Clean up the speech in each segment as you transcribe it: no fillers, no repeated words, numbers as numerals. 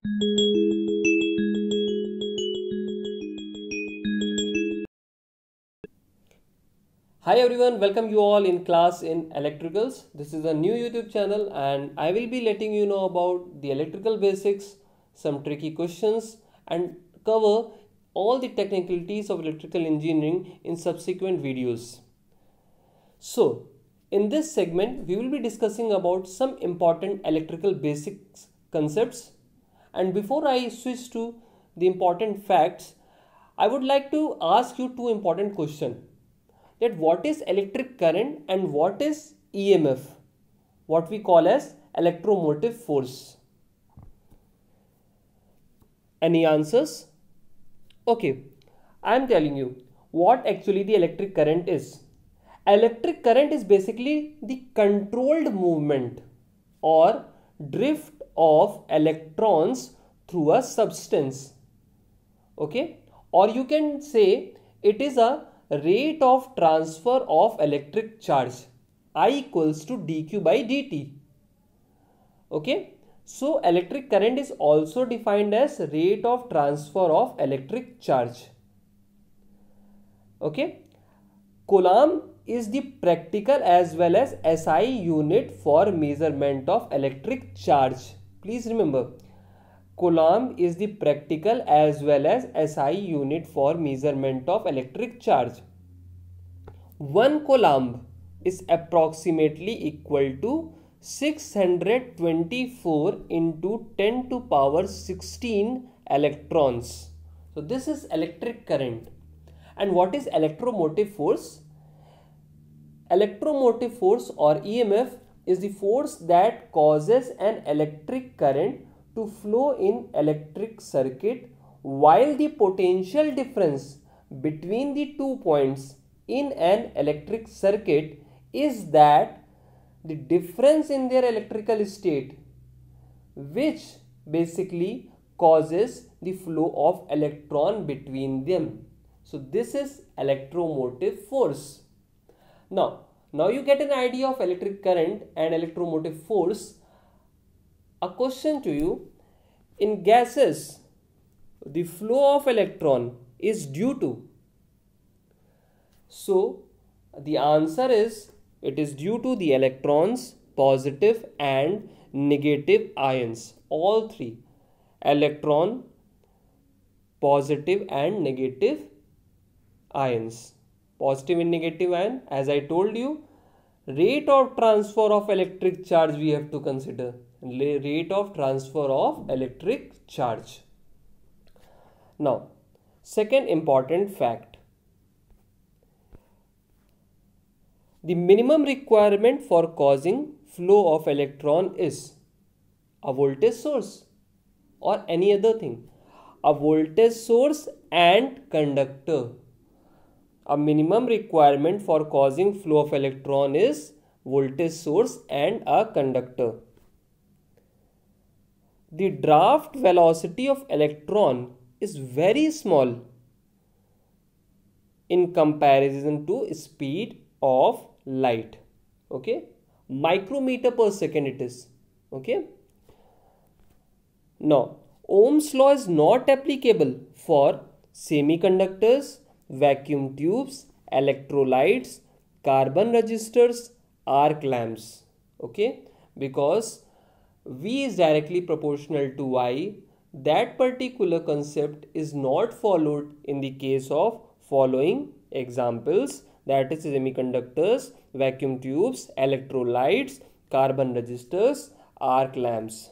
Hi everyone, welcome you all in class in electricals. This is a new YouTube channel and I will be letting you know about the electrical basics, some tricky questions and cover all the technicalities of electrical engineering in subsequent videos. So, in this segment we will be discussing about some important electrical basics concepts, and before I switch to the important facts, I would like to ask you two important questions, that what is electric current and what is EMF, what we call as electromotive force. Any answers? Okay, I am telling you what actually the electric current is. Electric current is basically the controlled movement or drift of electrons through a substance. Okay, or you can say it is a rate of transfer of electric charge. I equals to dq by dt. Okay, so electric current is also defined as rate of transfer of electric charge. Okay, Coulomb is the practical as well as SI unit for measurement of electric charge. Please remember, Coulomb is the practical as well as SI unit for measurement of electric charge. 1 Coulomb is approximately equal to 624 into 10 to power 16 electrons. So this is electric current. And what is electromotive force? Electromotive force or EMF is the force that causes an electric current to flow in electric circuit, while the potential difference between the 2 points in an electric circuit is that the difference in their electrical state, which basically causes the flow of electron between them. So this is electromotive force. Now you get an idea of electric current and electromotive force. A question to you: in gases, the flow of electron is due to. So the answer is it is due to the electrons, positive and negative ions, all three: electron, positive and negative ions. Positive and negative ion, as I told you, rate of transfer of electric charge we have to consider. Rate of transfer of electric charge. Now, second important fact. The minimum requirement for causing flow of electron is a voltage source or any other thing. A voltage source and conductor. A minimum requirement for causing flow of electron is voltage source and a conductor. The draft velocity of electron is very small in comparison to speed of light. Okay, micrometer per second it is. Okay, now Ohm's law is not applicable for semiconductors, vacuum tubes, electrolytes, carbon resistors, arc lamps. Okay, because V is directly proportional to I, that particular concept is not followed in the case of following examples, that is semiconductors, vacuum tubes, electrolytes, carbon resistors, arc lamps.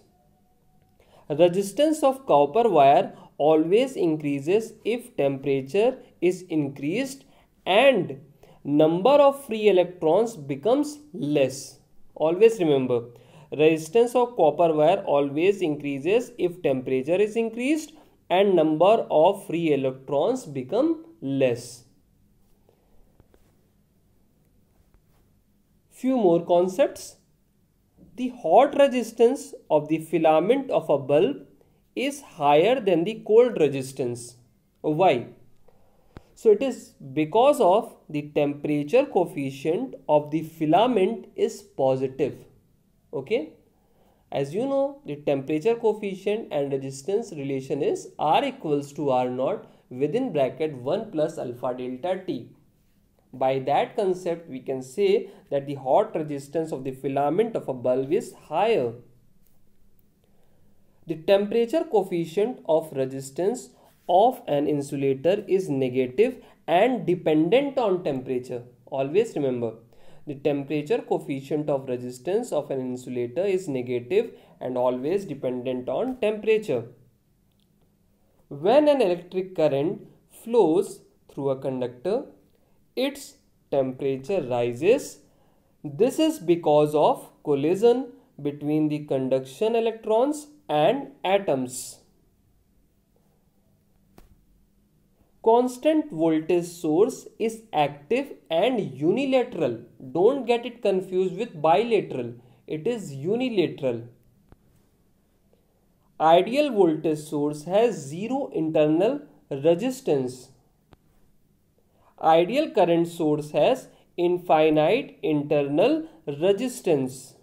Resistance of copper wire always increases if temperature is increased and number of free electrons becomes less. Always remember, resistance of copper wire always increases if temperature is increased and number of free electrons become less. Few more concepts. The hot resistance of the filament of a bulb is higher than the cold resistance. Why? So it is because of the temperature coefficient of the filament is positive. Okay. As you know, the temperature coefficient and resistance relation is R equals to R naught within bracket 1 plus alpha delta T. By that concept, we can say that the hot resistance of the filament of a bulb is higher. The temperature coefficient of resistance of an insulator is negative and dependent on temperature. Always remember, the temperature coefficient of resistance of an insulator is negative and always dependent on temperature. When an electric current flows through a conductor, its temperature rises. This is because of collision between the conduction electrons and atoms. Constant voltage source is active and unilateral. Don't get it confused with bilateral. It is unilateral. Ideal voltage source has zero internal resistance. Ideal current source has infinite internal resistance.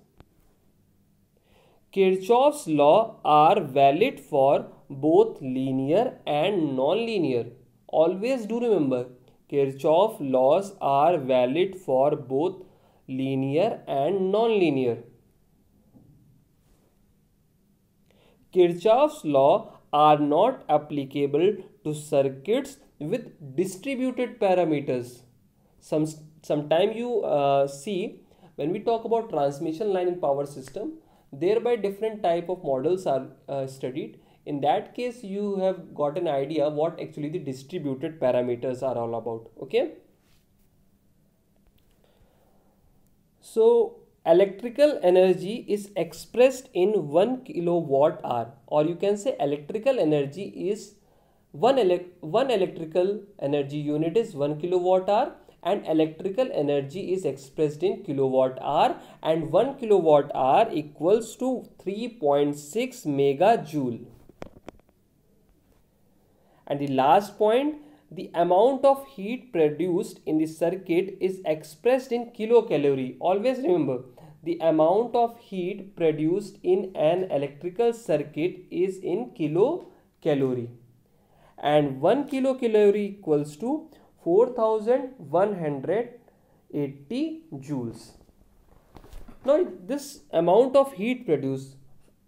Kirchhoff's law are valid for both linear and non-linear. Always do remember, Kirchhoff laws are valid for both linear and non-linear. Kirchhoff's law are not applicable to circuits with distributed parameters. Sometime you see when we talk about transmission line in power system, thereby different type of models are studied. In that case, you have got an idea what actually the distributed parameters are all about. Okay. So electrical energy is expressed in 1 kilowatt hour, or you can say electrical energy is one electrical energy unit is 1 kilowatt hour, and electrical energy is expressed in kilowatt hour, and 1 kilowatt hour equals to 3.6 megajoule. And the last point, the amount of heat produced in the circuit is expressed in kilocalorie. Always remember, the amount of heat produced in an electrical circuit is in kilocalorie. And 1 kilocalorie equals to 4180 joules. Now, this amount of heat produced,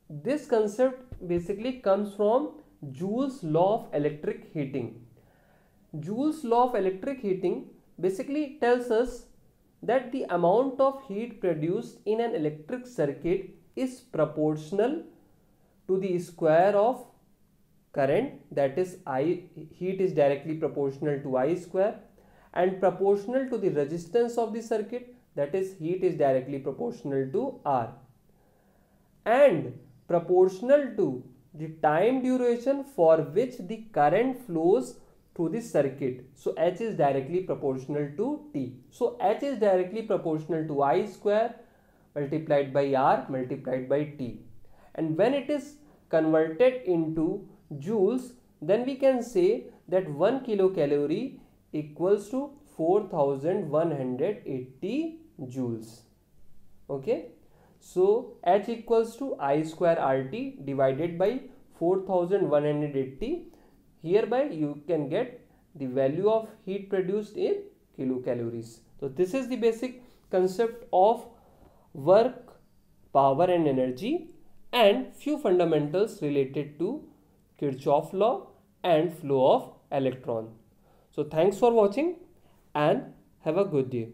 this concept basically comes from Joule's law of electric heating. Joule's law of electric heating basically tells us that the amount of heat produced in an electric circuit is proportional to the square of current, that is I, heat is directly proportional to I square, and proportional to the resistance of the circuit, that is heat is directly proportional to R, and proportional to the time duration for which the current flows through the circuit. So H is directly proportional to T. So H is directly proportional to I square multiplied by R multiplied by T. And when it is converted into joules, then we can say that 1 kilocalorie equals to 4180 joules. Okay. So H equals to I square RT divided by 4180. Hereby you can get the value of heat produced in kilocalories. So this is the basic concept of work, power and energy, and few fundamentals related to Kirchhoff law and flow of electron. So thanks for watching and have a good day.